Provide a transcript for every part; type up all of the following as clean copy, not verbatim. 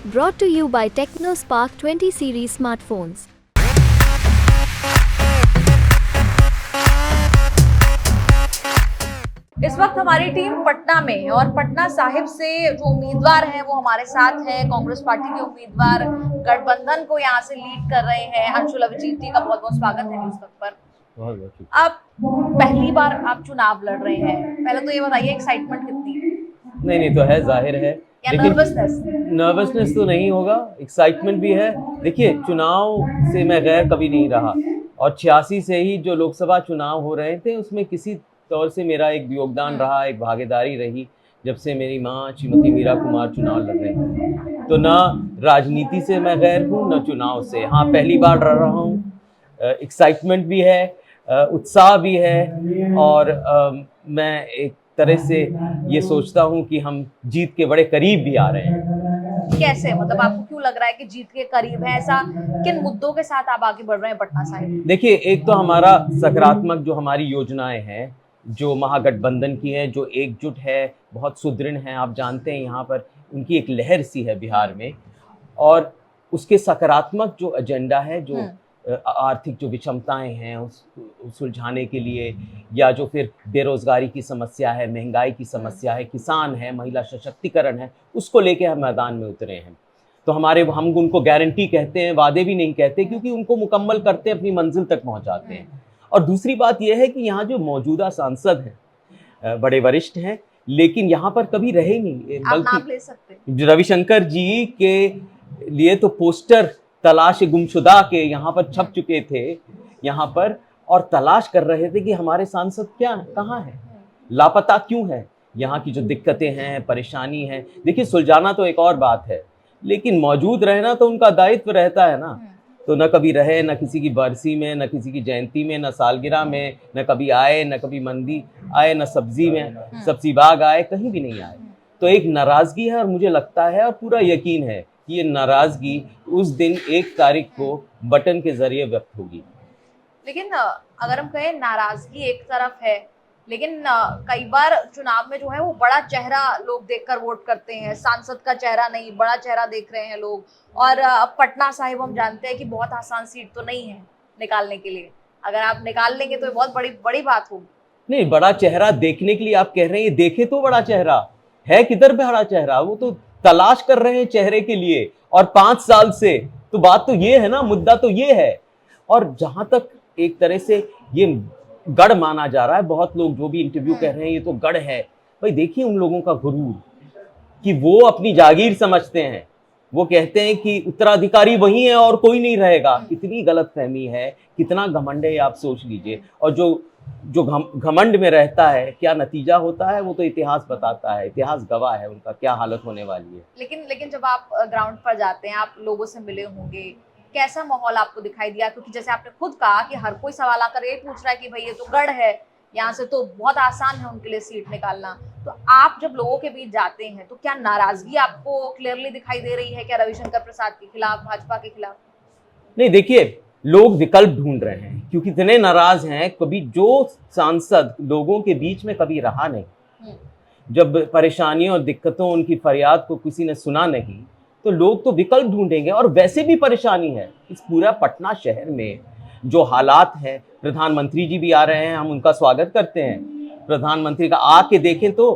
Brought to you by TechnoSpark 20 series smartphones. इस वक्त हमारी टीम पटना में है और पटना साहिब से जो उम्मीदवार हैं वो हमारे साथ हैं। कांग्रेस पार्टी के उम्मीदवार गठबंधन को यहाँ से लीड कर रहे हैं। अंशुल अभिजीत जी का बहुत बहुत स्वागत है न्यूज़ तक पर। आप पहली बार आप चुनाव लड़ रहे हैं, पहले तो ये बताइए एक्साइटमेंट कितनी है? नहीं तो है, जाहिर है, लेकिन नर्वसनेस तो नहीं होगा, एक्साइटमेंट भी है। देखिए, चुनाव से मैं गैर कभी नहीं रहा और 86 से ही जो लोकसभा चुनाव हो रहे थे उसमें किसी तौर से मेरा एक योगदान रहा, एक भागीदारी रही। जब से मेरी माँ श्रीमती मीरा कुमार चुनाव लड़ रही हैं, तो ना राजनीति से मैं गैर हूँ न चुनाव से। हाँ, पहली बार लड़ रहा हूँ, एक्साइटमेंट भी है, उत्साह भी है और मैं एक तरह से ये सोचता हूँ कि हम जीत के बड़े करीब भी आ रहे हैं। कैसे, मतलब आपको क्यों लग रहा है कि जीत के करीब है? ऐसा किन मुद्दों के साथ आप आगे बढ़ रहे हैं पटना साहिब? देखिए, एक तो हमारा सकारात्मक जो हमारी योजनाएं हैं, जो महागठबंधन की हैं, जो एकजुट है, बहुत सुदृढ़ हैं। आप जानते हैं यहाँ पर उनकी एक लहर सी है बिहार में, और उसके सकारात्मक जो एजेंडा है, जो आर्थिक जो विषमताएं हैं उस सुलझाने के लिए, या जो फिर बेरोजगारी की समस्या है, महंगाई की समस्या है, किसान है, महिला सशक्तिकरण है, उसको लेके हम मैदान में उतरे हैं। तो हम उनको गारंटी कहते हैं, वादे भी नहीं कहते, क्योंकि उनको मुकम्मल करते अपनी मंजिल तक पहुंचाते हैं। और दूसरी बात यह है कि यहाँ जो मौजूदा सांसद हैं बड़े वरिष्ठ हैं, लेकिन यहाँ पर कभी रहे नहीं। आप नाम ले सकते हैं? रविशंकर जी के लिए तो पोस्टर तलाश गुमशुदा के यहाँ पर छप चुके थे यहाँ पर, और तलाश कर रहे थे कि हमारे सांसद कहाँ है, लापता क्यों है। यहाँ की जो दिक्कतें हैं, परेशानी है, देखिए सुलझाना तो एक और बात है, लेकिन मौजूद रहना तो उनका दायित्व रहता है ना। तो न कभी रहे, न किसी की बरसी में, न किसी की जयंती में, न सालगिरह में, न कभी आए, न कभी मंदी आए, न सब्जी में सब्जी बाग आए, कहीं भी नहीं आए। तो एक नाराजगी है, और मुझे लगता है और पूरा यकीन है कि ये नाराजगी उस दिन 1 तारीख को बटन के जरिए व्यक्त होगी। लेकिन अगर हम कहें नाराजगी एक तरफ है, लेकिन कई बार चुनाव में जो है वो बड़ा चेहरा लोग देखकर वोट करते हैं, सांसद का चेहरा नहीं, बड़ा चेहरा देख रहे हैं लोग। और पटना साहिब हम जानते हैं कि बहुत आसान सीट तो नहीं है निकालने के लिए। अगर आप निकाल लेंगे तो बहुत बड़ी बात होगी। नहीं, बड़ा चेहरा देखने के लिए आप कह रहे हैं, देखे तो बड़ा चेहरा है, किधर बड़ा चेहरा? वो तो तलाश कर रहे हैं चेहरे के लिए, और 5 साल से। तो बात तो ये है ना, मुद्दा तो ये है। और जहां तक एक तरह से ये गढ़ माना जा रहा है, बहुत लोग जो भी इंटरव्यू कह रहे हैं ये तो गढ़ है, भाई देखिए उन लोगों का गुरूर कि वो अपनी जागीर समझते हैं। वो कहते हैं कि उत्तराधिकारी वही है और कोई नहीं रहेगा। कितनी गलतफहमी है, कितना घमंड है, आप सोच लीजिए। और जो घमंड में रहता है, क्या नतीजा होता है वो तो इतिहास बताता है, इतिहास गवाह है उनका क्या हालत होने वाली है। लेकिन जब आप ग्राउंड पर जाते हैं, आप लोगों से मिले होंगे, कैसा माहौल आपको दिखाई दिया? क्योंकि जैसे आपने खुद कहा कि हर कोई सवाल आकर ये पूछ रहा है कि भाई ये तो गढ़ है, यहाँ से तो बहुत आसान है उनके लिए सीट निकालना। तो आप जब लोगों के बीच जाते हैं तो क्या नाराजगी आपको क्लियरली दिखाई दे रही है क्या रविशंकर प्रसाद के खिलाफ, भाजपा के खिलाफ? नहीं, देखिए, लोग विकल्प ढूंढ रहे हैं, क्योंकि इतने नाराज हैं। कभी जो सांसद लोगों के बीच में कभी रहा नहीं, जब परेशानियों और दिक्कतों, उनकी फरियाद को किसी ने सुना नहीं, तो लोग तो विकल्प ढूंढेंगे। और वैसे भी परेशानी है इस पूरा पटना शहर में, जो हालात हैं। प्रधानमंत्री जी भी आ रहे हैं, हम उनका स्वागत करते हैं। प्रधानमंत्री का आके देखें तो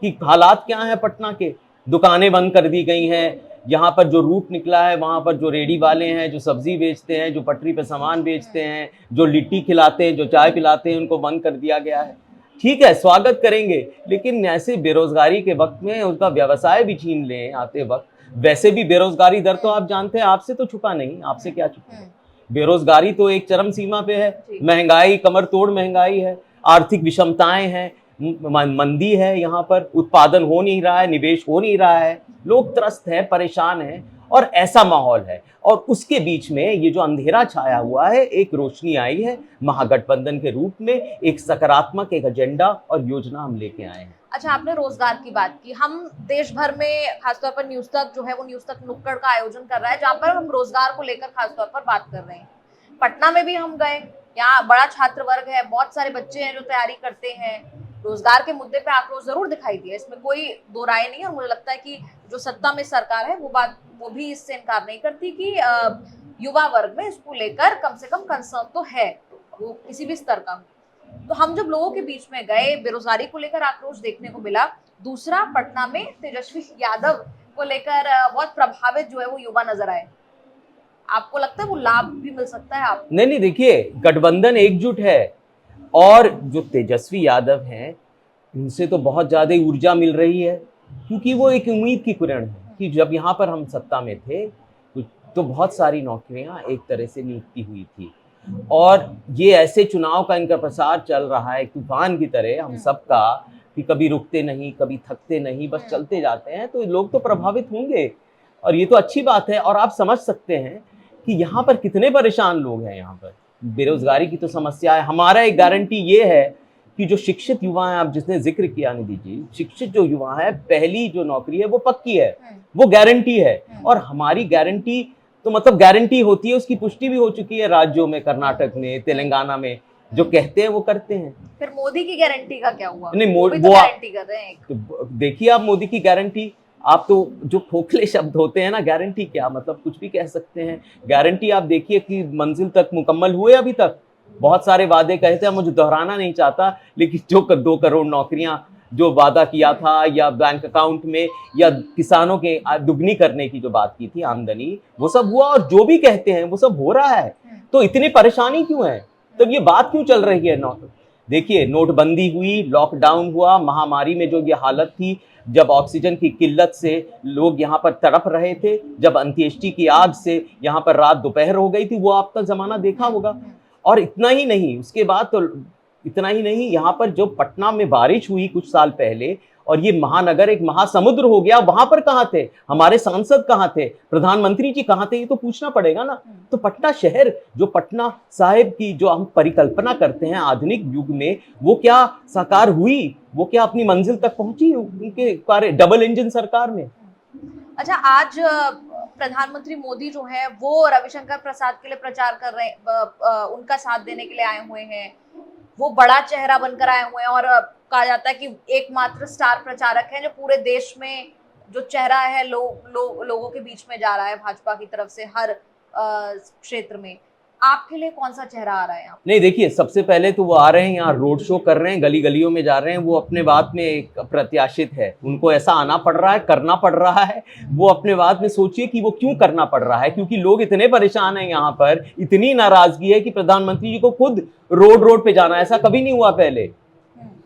कि हालात क्या हैं पटना के। दुकानें बंद कर दी गई हैं, यहाँ पर जो रूट निकला है, वहाँ पर जो रेडी वाले हैं, जो सब्जी बेचते हैं, जो पटरी पे सामान बेचते हैं, जो लिट्टी खिलाते हैं, जो चाय पिलाते हैं, उनको बंद कर दिया गया है। ठीक है, स्वागत करेंगे, लेकिन ऐसे बेरोजगारी के वक्त में उनका व्यवसाय भी छीन लें आते वक्त। वैसे भी बेरोजगारी दर तो आप जानते हैं, आपसे तो छुपा नहीं, आपसे क्या छुपा। बेरोजगारी तो एक चरम सीमा पे है, महंगाई कमर तोड़ महंगाई है, आर्थिक विषमताएं हैं, मंदी है, यहाँ पर उत्पादन हो नहीं रहा है, निवेश हो नहीं रहा है, लोग त्रस्त हैं, परेशान हैं, और ऐसा माहौल है। और उसके बीच में ये जो अंधेरा छाया हुआ है, एक रोशनी आई है महागठबंधन के रूप में, एक सकारात्मक एक एजेंडा और योजना हम लेके आए हैं। अच्छा, आपने रोजगार की बात की। हम देश भर में, खासतौर पर न्यूज तक जो है वो न्यूज तक नुक्कड़ का आयोजन कर रहा है, जहाँ पर हम रोजगार को लेकर खासतौर पर बात कर रहे हैं। पटना में भी हम गए, यहाँ बड़ा छात्र वर्ग है, बहुत सारे बच्चे हैं जो तैयारी करते हैं, रोजगार के मुद्दे पे आक्रोश जरूर दिखाई दिया, इसमें कोई दो राय नहीं है। और मुझे लगता है कि जो सत्ता में सरकार है वो भी इससे इनकार नहीं करती कि युवा वर्ग में इसको लेकर कम से कम कंसर्न तो है, वो किसी भी स्तर का हो। तो हम जब लोगों के बीच में गए, बेरोजगारी को लेकर आक्रोश देखने को मिला। दूसरा, पटना में तेजस्वी यादव को लेकर बहुत प्रभावित जो है वो युवा नजर आए। आपको लगता है वो लाभ भी मिल सकता है आपको? नहीं, देखिए, गठबंधन एकजुट है और जो तेजस्वी यादव हैं उनसे तो बहुत ज्यादा ऊर्जा मिल रही है, क्योंकि वो एक उम्मीद की किरण है कि जब यहाँ पर हम सत्ता में थे तो बहुत सारी नौकरियां एक तरह से नियुक्ति हुई थी, और ये ऐसे चुनाव का इनका प्रसार चल रहा है तूफान की तरह हम सबका, कि कभी रुकते नहीं, कभी थकते नहीं, बस चलते जाते हैं। तो लोग तो प्रभावित होंगे और ये तो अच्छी बात है। और आप समझ सकते हैं कि यहाँ पर कितने परेशान लोग हैं। यहाँ पर बेरोजगारी की तो समस्या है। हमारा एक गारंटी ये है कि जो शिक्षित युवा हैं, आप जिसने जिक्र किया निधि जी, शिक्षित जो युवा है, पहली जो नौकरी है वो पक्की है, वो गारंटी है। और हमारी गारंटी तो मतलब गारंटी होती है, उसकी पुष्टि भी हो चुकी है राज्यों में, कर्नाटक में, तेलंगाना में। जो कहते हैं वो करते हैं। फिर मोदी की गारंटी का क्या हुआ? नहीं, वो गारंटी कर रहे हैं। तो देखिए आप मोदी की गारंटी, आप तो जो खोखले शब्द होते हैं ना, गारंटी क्या मतलब, कुछ भी कह सकते हैं। गारंटी आप देखिए कि मंजिल तक मुकम्मल हुए अभी तक। बहुत सारे वादे कहते हैं, मुझे दोहराना नहीं चाहता, लेकिन जो 2 करोड़ नौकरियां जो वादा किया था, या बैंक अकाउंट में, या किसानों के दुगनी करने की जो बात की थी आमदनी, वो सब हुआ। और जो भी कहते हैं वो सब हो रहा है। तो इतनी परेशानी क्यों है, तब ये बात क्यों चल रही है? देखिए, नोटबंदी हुई, लॉकडाउन हुआ, महामारी में जो ये हालत थी, जब ऑक्सीजन की किल्लत से लोग यहाँ पर तड़प रहे थे, जब अंत्येष्टि की आग से यहाँ पर रात दोपहर हो गई थी, वो आपका जमाना देखा होगा। और इतना ही नहीं, उसके बाद तो इतना ही नहीं, यहाँ पर जो पटना में बारिश हुई कुछ साल पहले, और ये महानगर एक महासमुद्र हो गया, वहां पर कहाँ थे हमारे सांसद, कहाँ थे प्रधानमंत्री जी, कहाँ थे? ये तो पूछना पड़ेगा ना। तो पटना शहर, जो पटना साहिब की जो हम परिकल्पना करते हैं आधुनिक युग में, वो क्या साकार हुई? वो क्या अपनी मंजिल तक पहुंची उनके कार्य डबल इंजन सरकार में? अच्छा, आज प्रधानमंत्री मोदी जो है वो रविशंकर प्रसाद के लिए प्रचार कर रहे हैं, उनका साथ देने के लिए आए हुए हैं। वो बड़ा चेहरा बनकर आए हुए हैं, और कहा जाता है कि एकमात्र स्टार प्रचारक है जो पूरे देश में जो चेहरा है लोगों के बीच में जा रहा है भाजपा की तरफ से हर क्षेत्र में। आपके लिए कौन सा चेहरा आ रहा है यहाँ? नहीं, देखिए, सबसे पहले तो वो आ रहे हैं, यहाँ रोड शो कर रहे हैं, गली गलियों में जा रहे हैं। वो अपने बात में एक प्रत्याशित है, उनको ऐसा आना पड़ रहा है, करना पड़ रहा है। वो अपने बात में सोचिए कि वो क्यों करना पड़ रहा है, क्योंकि लोग इतने परेशान हैं यहाँ पर, इतनी नाराजगी है कि प्रधानमंत्री जी को खुद रोड पे जाना, ऐसा कभी नहीं हुआ पहले।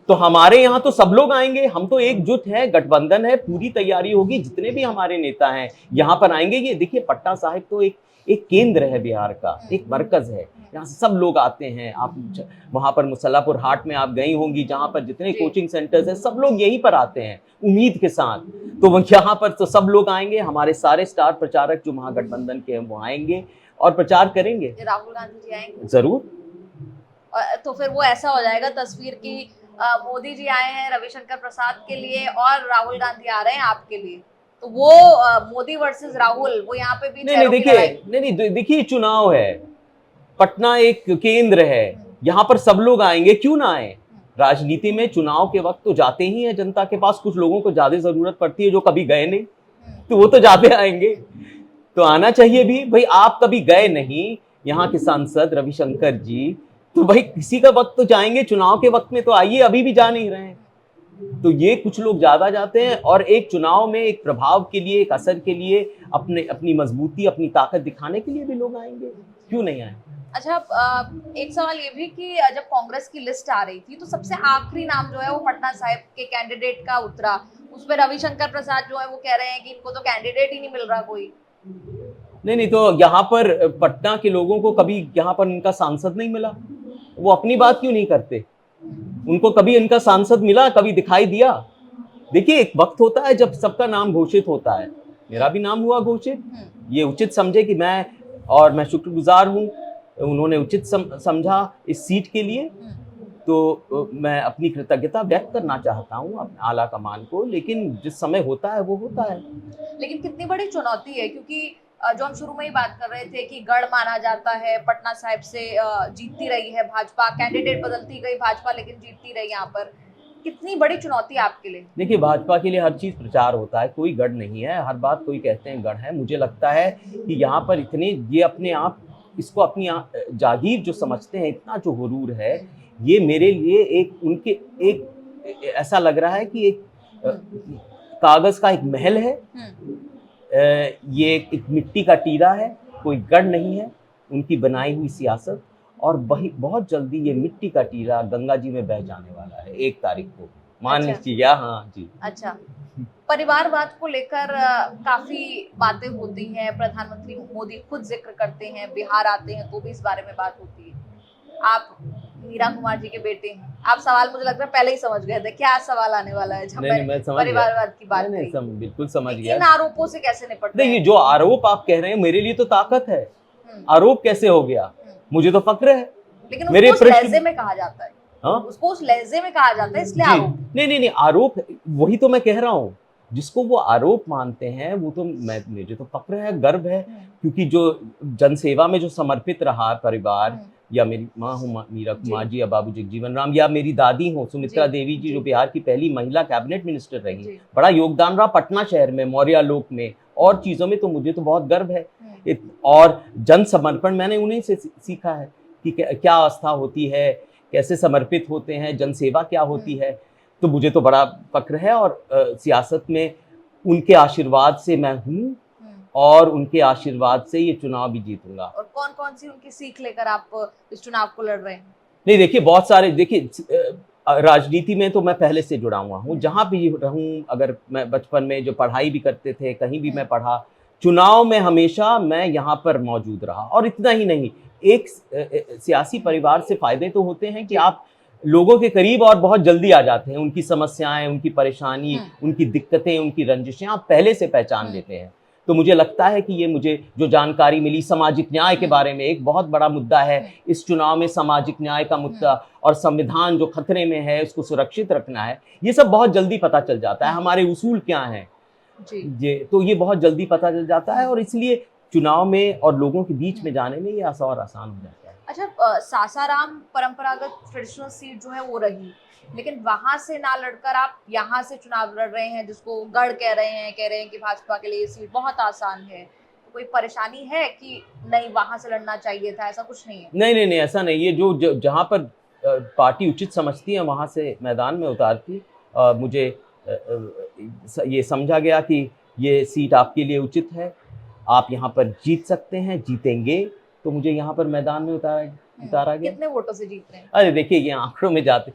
तो हमारे यहाँ तो सब लोग आएंगे, हम तो एकजुट है, गठबंधन है, पूरी तैयारी होगी, जितने भी हमारे नेता हैं यहाँ पर आएंगे। ये देखिए, पटना साहिब तो एक केंद्र है बिहार का, एक मरकज है, यहाँ से सब लोग आते हैं। आप वहां पर मुसल्लापुर हाट में आप गई होंगी, जहां पर जितने कोचिंग सेंटर्स हैं, सब लोग यहीं पर आते हैं उम्मीद के साथ। तो यहाँ पर तो सब लोग आएंगे, हमारे सारे स्टार प्रचारक जो महागठबंधन के हैं वो आएंगे और प्रचार करेंगे। राहुल गांधी जी आएंगे जरूर। तो फिर वो ऐसा हो जाएगा तस्वीर की, मोदी जी आए हैं रविशंकर प्रसाद के लिए और राहुल गांधी आ रहे हैं आपके लिए, तो वो मोदी वर्सेस राहुल, वो यहाँ पे भी नहीं, देखिए, चुनाव है, पटना एक केंद्र है, यहाँ पर सब लोग आएंगे, क्यों ना आए? राजनीति में चुनाव के वक्त तो जाते ही हैं जनता के पास। कुछ लोगों को ज्यादा जरूरत पड़ती है जो कभी गए नहीं, तो वो तो जाते आएंगे, तो आना चाहिए भी। भाई, आप कभी गए नहीं, यहाँ के सांसद रविशंकर जी, तो भाई किसी का वक्त तो जाएंगे, चुनाव के वक्त में तो आइए, अभी भी जा नहीं रहे हैं। तो ये कुछ लोग ज्यादा जाते हैं, और एक चुनाव में एक प्रभाव के लिए, एक असर के लिए, अपनी मजबूती, अपनी ताकत दिखाने के लिए भी लोग आएंगे, क्यों नहीं आए? अच्छा, एक सवाल ये भी कि जब कांग्रेस की लिस्ट आ रही थी तो सबसे आखिरी नाम जो है वो पटना साहिब के कैंडिडेट का उतरा, उसमें रविशंकर प्रसाद जो है वो कह रहे हैं कि इनको तो कैंडिडेट ही नहीं मिल रहा कोई। नहीं, तो यहाँ पर पटना के लोगों को कभी यहाँ पर इनका सांसद नहीं मिला, वो अपनी बात क्यों नहीं करते? उनको कभी इनका सांसद मिला, कभी दिखाई दिया? देखिए, एक वक्त होता है जब सबका नाम घोषित होता है, मेरा भी नाम हुआ घोषित। ये उचित समझे कि मैं शुक्रगुजार हूँ, उन्होंने उचित समझा इस सीट के लिए, तो मैं अपनी कृतज्ञता व्यक्त करना चाहता हूँ अपने आला कमान को। लेकिन जिस समय होता है वो होता है। लेकिन कितनी बड़ी चुनौती है, क्योंकि जो हम शुरू में ही बात कर रहे थे कि गढ़ माना जाता है, पटना साहिब से जीतती रही है भाजपा, कैंडिडेट बदलती गई भाजपा लेकिन जीतती रही यहाँ पर। कितनी बड़ी चुनौती है आपके लिए? देखिए, भाजपा के लिए हर चीज़ प्रचार होता है, कोई गढ़ नहीं है, हर बात कोई कहते हैं गढ़ है। मुझे लगता है कि यहाँ पर इतने ये अपने आप इसको अपनी जागीर जो समझते हैं, इतना जो गुरूर है, ये मेरे लिए एक ऐसा लग रहा है कि एक कागज़ का एक महल है। ये एक मिट्टी का टीला है, कोई गढ़ नहीं है, उनकी बनाई हुई सियासत। और बहुत जल्दी ये मिट्टी का टीला गंगा जी में बह जाने वाला है 1 तारीख को, मान लीजिए। हाँ जी। अच्छा, परिवारवाद को लेकर काफी बातें होती हैं, प्रधानमंत्री मोदी खुद जिक्र करते हैं, बिहार आते हैं तो भी इस बारे में बात होती है। आप मीरा कुमार जी के बेटे हैं, आप सवाल मुझे लग रहा है पहले ही समझ गए थे क्या सवाल आने वाला है जब मैं परिवारवाद की बात करी। बिल्कुल समझ गया। इन आरोपों से कैसे निपटते हैं? ये जो आरोप आप कह रहे हैं मेरे लिए तो ताकत है। आरोप कैसे हो गया? मुझे तो फक्र है। लेकिन उसको उस लहजे में कहा जाता है। हाँ? उसको उस लहजे में कहा जाता है, इसलिए आरोप। नहीं, आरोप वही तो मैं कह रहा हूँ। जिसको वो आरोप मानते हैं वो तो मुझे तो फक्र है, गर्व है, क्योंकि जो जनसेवा में जो समर्पित रहा परिवार, या मेरी माँ हो मीरा कुमार जी, या बाबू जगजीवन राम, या मेरी दादी हो सुमित्रा देवी जी, जो बिहार की पहली महिला कैबिनेट मिनिस्टर रही, बड़ा योगदान रहा पटना शहर में, मौर्य लोक में और चीज़ों में, तो मुझे तो बहुत गर्व है। और जन समर्पण मैंने उन्हीं से सीखा है कि क्या अवस्था होती है, कैसे समर्पित होते हैं, जनसेवा क्या होती है। तो मुझे तो बड़ा फक्र है। और सियासत में उनके आशीर्वाद से मैं हूँ, और उनके आशीर्वाद से ये चुनाव भी जीतूंगा। और कौन कौन सी उनकी सीख लेकर आप इस चुनाव को लड़ रहे हैं? नहीं, देखिए, बहुत सारे, देखिए, राजनीति में तो मैं पहले से जुड़ा हुआ हूँ, जहाँ भी रहूँ। अगर मैं बचपन में जो पढ़ाई भी करते थे, कहीं भी मैं पढ़ा, चुनाव में हमेशा मैं यहाँ पर मौजूद रहा। और इतना ही नहीं, एक सियासी परिवार से फायदे तो होते हैं कि आप लोगों के करीब और बहुत जल्दी आ जाते हैं। उनकी समस्याएं, उनकी परेशानी, उनकी दिक्कतें, उनकी रंजिशें आप पहले से पहचान लेते हैं। तो मुझे लगता है कि ये मुझे जो जानकारी मिली सामाजिक न्याय के बारे में, एक बहुत बड़ा मुद्दा है इस चुनाव में, सामाजिक न्याय का मुद्दा, और संविधान जो खतरे में है उसको सुरक्षित रखना है, ये सब बहुत जल्दी पता चल जाता है। हमारे उसूल क्या हैं तो ये बहुत जल्दी पता चल जाता है, और इसलिए चुनाव में और लोगों के बीच में जाने में ये और आसान हो जाता है। अच्छा, सासाराम परंपरागत ट्रेडिशनल सीट जो है वो रही, लेकिन वहां से ना लड़कर आप यहाँ से चुनाव लड़ रहे हैं, जिसको गढ़ कह रहे हैं कि भाजपा के लिए ये सीट बहुत आसान है। तो कोई परेशानी है कि नहीं वहां से लड़ना चाहिए था? ऐसा कुछ नहीं है। नहीं, ऐसा नहीं है। जो जहाँ पर पार्टी उचित समझती है वहां से मैदान में उतारती। मुझे ये समझा गया कि ये सीट आपके लिए उचित है, आप यहाँ पर जीत सकते हैं, जीतेंगे, तो मुझे यहाँ पर मैदान में उतारा गया। कितने वोटों से जीत रहे हैं? अरे देखिए, ये आंकड़ों में जाते,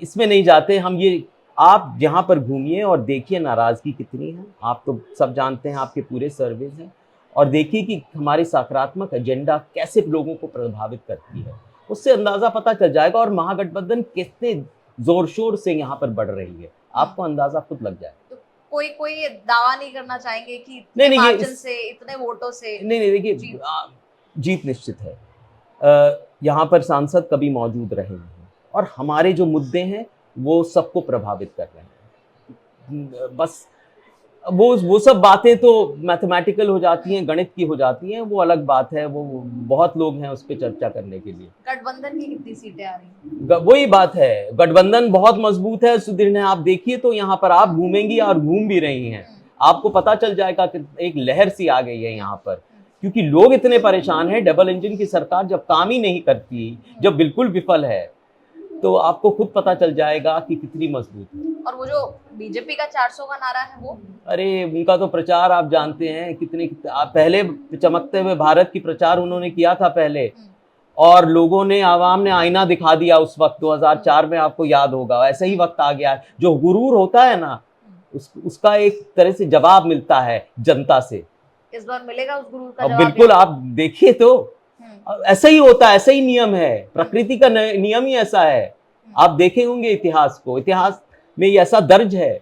इसमें नहीं जाते हम। ये आप यहाँ पर घूमिए और देखिए नाराज़गी कितनी है। आप तो सब जानते हैं, आपके पूरे सर्वेज हैं, और देखिए कि हमारे सकारात्मक एजेंडा कैसे लोगों को प्रभावित करती है, उससे अंदाज़ा पता चल जाएगा। और महागठबंधन कितने जोर शोर से यहाँ पर बढ़ रही है, आपको अंदाज़ा खुद लग जाएगा। तो कोई दावा नहीं करना चाहेंगे कि नहीं, मार्जिन से, इतने वोटों से? नहीं, देखिए, जीत निश्चित है। यहाँ पर सांसद कभी मौजूद रहे हैं, और हमारे जो मुद्दे हैं वो सबको प्रभावित कर रहे हैं। बस वो सब बातें तो मैथमेटिकल हो जाती हैं, गणित की हो जाती हैं, वो अलग बात है। वो बहुत लोग हैं उस पर चर्चा करने के लिए। गठबंधन की कितनी सीटें आ रही हैं? वही बात है, गठबंधन बहुत मजबूत है, सुदृढ़ है। आप देखिए तो यहाँ पर आप घूमेंगी और घूम भी रही हैं, आपको पता चल जाएगा कि एक लहर सी आ गई है यहाँ पर, क्योंकि लोग इतने परेशान हैं। डबल इंजन की सरकार जब काम ही नहीं करती, जब बिल्कुल विफल है, तो आपको खुद पता चल जाएगा कि कितनी मजबूत है। और वो जो बीजेपी का 400 का नारा है वो? अरे उनका तो प्रचार आप जानते हैं कितने पहले चमकते हुए भारत की प्रचार उन्होंने किया था पहले, और लोगों ने, आवाम ने आईना दिखा दिया उस वक्त। 2004 में आपको याद होगा, ऐसा ही वक्त आ गया है। जो गुरूर होता है ना, उसका एक तरह से जवाब मिलता है जनता से। इस बार मिलेगा उस गुरूर का जवाब? बिल्कुल, आप देखिए तो ऐसा ही होता है, ऐसा ही नियम है, प्रकृति का नियम ही ऐसा है। आप देखे होंगे इतिहास को, इतिहास में ये ऐसा दर्ज है,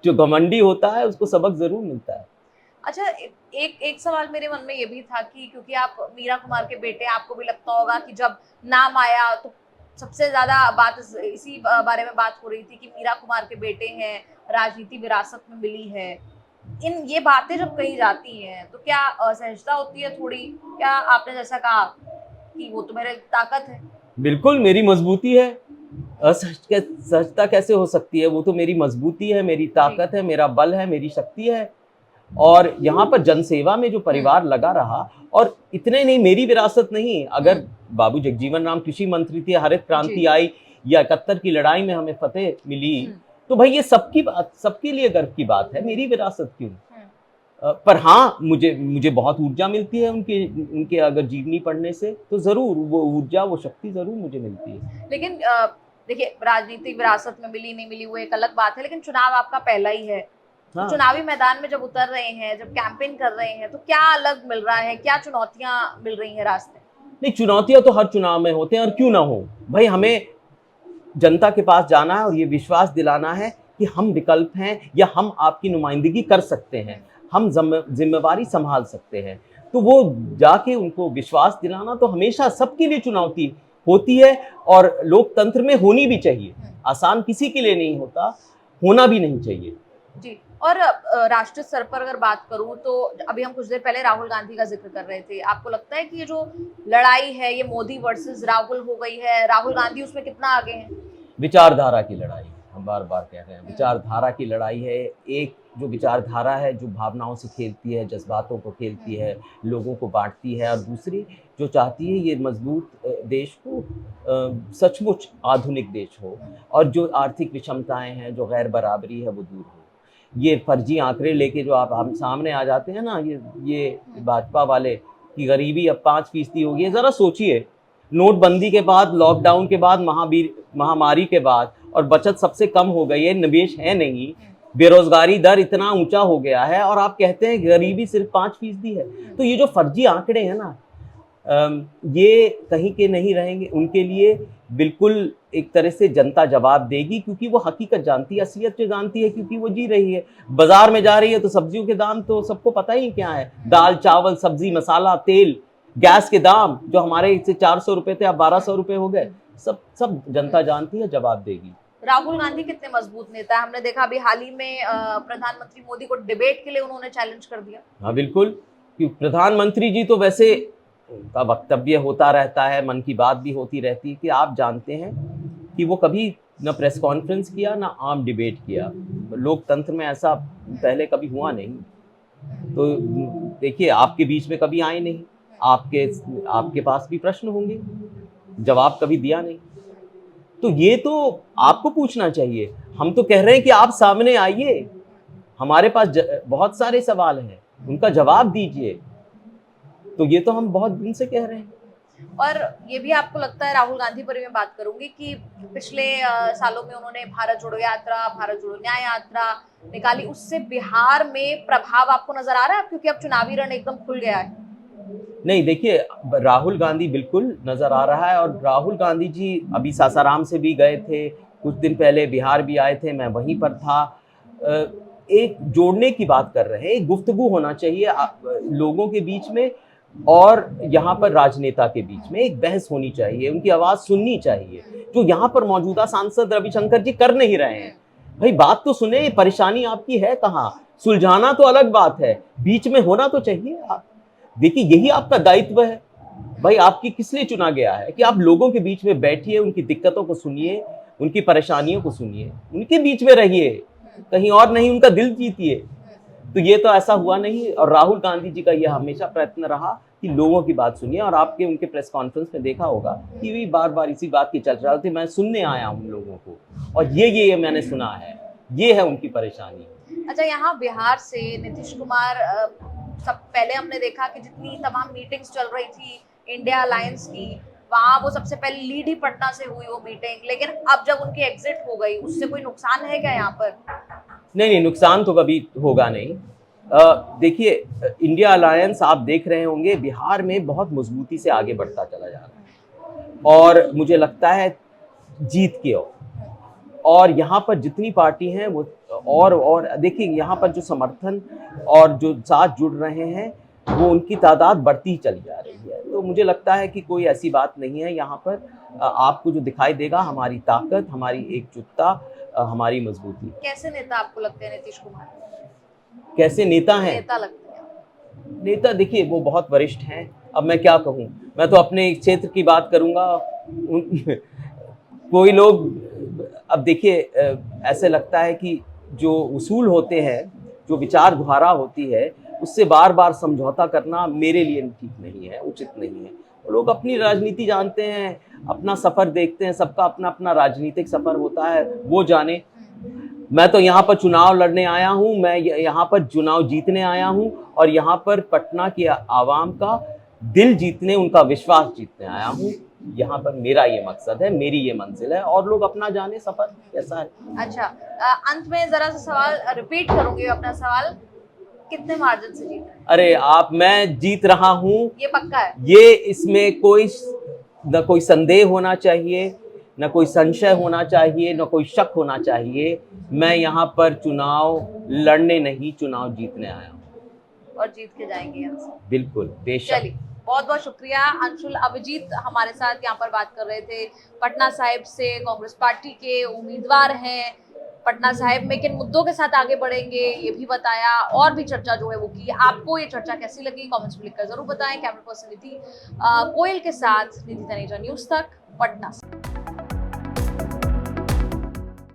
जो घमंडी होता है उसको सबक जरूर मिलता है। अच्छा, एक सवाल मेरे मन में ये भी था कि क्योंकि आप मीरा कुमार के बेटे, आपको भी लगता होगा कि जब नाम आया तो सबसे ज्यादा बात इसी बारे में बात हो रही थी कि मीरा कुमार के बेटे हैं, राजनीति विरासत में मिली है। ये बातें जब कही जाती हैं तो क्या असहजता होती है थोड़ी? क्या आपने जैसा कहा कि वो तो मेरी ताकत है? बिल्कुल मेरी मजबूती है, असहजता कैसे हो सकती है? वो तो मेरी मजबूती है, मेरी ताकत है, मेरा बल है, मेरी शक्ति है। और यहाँ पर जनसेवा में जो परिवार लगा रहा, और इतने नहीं, मेरी विरासत नहीं, अगर बाबू जगजीवन राम कृषि मंत्री थे, हरित क्रांति जी। आई या 71 की लड़ाई में हमें फतेह मिली, तो भाई ये सबकी बात, सबके लिए गर्व की बात है, मेरी विरासत क्यों? पर हाँ, मुझे बहुत ऊर्जा मिलती है उनके उनके अगर जीवनी पढ़ने से, तो जरूर वो ऊर्जा, वो शक्ति जरूर मुझे मिलती है। लेकिन देखिए, राजनीतिक विरासत में मिली नहीं मिली वो एक अलग बात है, लेकिन चुनाव आपका पहला ही है। हाँ। चुनावी मैदान में जब उतर रहे हैं, जब कैंपेन कर रहे हैं, तो क्या अलग मिल रहा है, क्या चुनौतियां मिल रही हैं रास्ते? नहीं, चुनौतियां तो हर चुनाव में होते हैं, और क्यों ना हो भाई। हमें जनता के पास जाना है और ये विश्वास दिलाना है कि हम विकल्प हैं, या हम आपकी नुमाइंदगी कर सकते हैं, हम जिम्मेवारी संभाल सकते हैं। तो वो जाके उनको विश्वास दिलाना तो हमेशा सबके लिए चुनौती होती है, और लोकतंत्र में होनी भी चाहिए। आसान किसी के लिए नहीं होता, होना भी नहीं चाहिए। जी। और राष्ट्रीय स्तर पर अगर बात करूं, तो अभी हम कुछ देर पहले राहुल गांधी का जिक्र कर रहे थे। आपको लगता है कि ये जो लड़ाई है, ये मोदी वर्सेस राहुल हो गई है, राहुल गांधी उसमें कितना आगे हैं? विचारधारा की लड़ाई, हम बार बार कह रहे हैं, विचारधारा की लड़ाई है। एक जो विचारधारा है, जो भावनाओं से खेलती है, जज्बातों को खेलती है, लोगों को बांटती है, और दूसरी जो चाहती है ये मजबूत देश को, सचमुच आधुनिक देश हो, और जो आर्थिक विषमताएं हैं, जो गैर बराबरी है, वो दूर हो। ये फर्जी आंकड़े लेके जो आप हम सामने आ जाते हैं ना, ये भाजपा वाले कि गरीबी अब 5% हो गई है। ज़रा सोचिए, नोटबंदी के बाद, लॉकडाउन के बाद, महामारी के बाद, और बचत सबसे कम हो गई है, निवेश है नहीं, बेरोजगारी दर इतना ऊंचा हो गया है, और आप कहते हैं गरीबी सिर्फ 5% है। तो ये जो फर्जी आंकड़े हैं ना, ये कहीं के नहीं रहेंगे। उनके लिए बिल्कुल एक तरह से जनता जवाब देगी, क्योंकि वो हकीकत जानती है, असलियत जो जानती है, क्योंकि वो जी रही है। बाजार में जा रही है तो सब्जियों के दाम तो सबको पता ही क्या है, दाल, चावल, सब्जी, मसाला, तेल, गैस के दाम जो हमारे से 400 रुपए थे अब 1200 रुपए हो गए, सब जनता जानती है, जवाब देगी। राहुल गांधी कितने मजबूत नेता है? हमने देखा अभी हाल ही में प्रधानमंत्री मोदी को डिबेट के लिए उन्होंने चैलेंज कर दिया। हाँ बिल्कुल, क्योंकि प्रधानमंत्री जी तो वैसे उनका वक्तव्य होता रहता है, मन की बात भी होती रहती है, कि आप जानते हैं कि वो कभी न प्रेस कॉन्फ्रेंस किया, ना आम डिबेट किया। लोकतंत्र में ऐसा पहले कभी हुआ नहीं। तो देखिए, आपके बीच में कभी आए नहीं, आपके पास भी प्रश्न होंगे, जवाब कभी दिया नहीं। तो ये तो आपको पूछना चाहिए। हम तो कह रहे हैं कि आप सामने आइए, हमारे पास बहुत सारे सवाल हैं, उनका जवाब दीजिए। तो ये तो हम बहुत दिन से कह रहे हैं। और ये भी आपको लगता है, राहुल गांधी पर मैं बात करूंगी, कि पिछले सालों में उन्होंने भारत जोड़ो यात्रा, भारत जोड़ो न्याय यात्रा निकाली, उससे बिहार में प्रभाव आपको नजर आ रहा है? क्योंकि अब चुनावी रण एकदम खुल गया है। नहीं, देखिए, राहुल गांधी बिल्कुल नजर आ रहा है, और राहुल गांधी जी अभी सासाराम से भी गए थे, कुछ दिन पहले बिहार भी आए थे, मैं वहीं पर था। एक जोड़ने की बात कर रहे हैं, एक गुफ्तगू होना चाहिए लोगों के बीच में, और यहाँ पर राजनेता के बीच में एक बहस होनी चाहिए, उनकी आवाज़ सुननी चाहिए, जो यहाँ पर मौजूदा सांसद रविशंकर जी कर नहीं रहे हैं। भाई बात तो सुने, परेशानी आपकी है कहाँ, सुलझाना तो अलग बात है, बीच में होना तो चाहिए। देखिए, यही आपका दायित्व है भाई। आपकी किस लिए चुना गया है कि आप लोगों के बीच में बैठिए, उनकी दिक्कतों को सुनिए, उनकी परेशानियों को सुनिए, उनके बीच में रहिए, कहीं और नहीं, उनका दिल जीतिए। तो ये तो ऐसा हुआ नहीं, और राहुल गांधी जी का यह हमेशा प्रयत्न रहा कि लोगों की बात सुनिए। और आपके उनके प्रेस कॉन्फ्रेंस में देखा होगा कि भी बार बार इसी बात की चर्चा होती, मैं सुनने आया हूँ लोगों को, और ये मैंने सुना है, ये है उनकी परेशानी। अच्छा, यहाँ बिहार से नीतीश कुमार, सब पहले हमने देखा कि जितनी तमाम मीटिंग्स चल रही थी इंडिया अलायंस की, वहाँ वो सबसे पहले लीड ही पटना से हुई वो मीटिंग, लेकिन अब जब उनकी एग्जिट हो गई, उससे कोई नुकसान है क्या यहाँ पर? नहीं, नुकसान तो कभी होगा नहीं। देखिए, इंडिया अलायंस आप देख रहे होंगे बिहार में बहुत मजबूती से आगे बढ़ता चला जा रहा है, और मुझे लगता है जीत के और यहाँ पर जितनी पार्टी हैं वो, और देखिए यहाँ पर जो समर्थन और जो साथ जुड़ रहे हैं, वो उनकी तादाद बढ़ती चली जा रही है। तो मुझे लगता है कि कोई ऐसी बात नहीं है यहाँ पर। आपको जो दिखाई देगा हमारी ताकत, हमारी एकजुटता, हमारी मजबूती। कैसे नेता आपको लगते हैं नीतीश कुमार? कैसे नेता हैं? नेता लगते हैं। नेता देखिए, वो बहुत वरिष्ठ हैं। अब मैं क्या कहूँ, मैं तो अपने क्षेत्र की बात करूँगा। कोई लोग, अब देखिए ऐसे लगता है कि जो उसूल होते हैं, जो विचारधारा होती है, उससे बार बार समझौता करना मेरे लिए ठीक नहीं है, उचित नहीं है। लोग अपनी राजनीति जानते हैं, अपना सफर देखते हैं, सबका अपना अपना राजनीतिक सफर होता है, वो जाने। मैं तो यहाँ पर चुनाव लड़ने आया हूँ, मैं यहाँ पर चुनाव जीतने आया हूँ, और यहाँ पर पटना की आवाम का दिल जीतने, उनका विश्वास जीतने आया हूँ। यहाँ पर मेरा ये मकसद है, मेरी ये मंजिल है, और लोग अपना जाने सफर कैसा है। अच्छा, अंत में जरा सा सवाल रिपीट करूंगी अपना सवाल, कितने मार्जिन से जीत रहे हैं? अरे मैं जीत रहा हूँ, ये पक्का है? ये इसमें न कोई संदेह होना चाहिए, न कोई संशय होना चाहिए, न कोई शक होना चाहिए। मैं यहाँ पर चुनाव लड़ने नहीं, चुनाव जीतने आया हूँ। और जीत के जाएंगे यहाँ से? बिल्कुल, बेशक। चलिए, बहुत बहुत शुक्रिया। अंशुल अभिजीत हमारे साथ यहाँ पर बात कर रहे थे, पटना साहिब से कांग्रेस पार्टी के उम्मीदवार हैं। पटना साहिब में किन मुद्दों के साथ आगे बढ़ेंगे ये भी बताया, और भी चर्चा जो है वो की। आपको ये चर्चा कैसी लगी कमेंट्स में लिखकर जरूर बताएं। कैमरा पर्सन निधि कोयल के साथ निधि तनेजा, न्यूज़ तक, पटना से।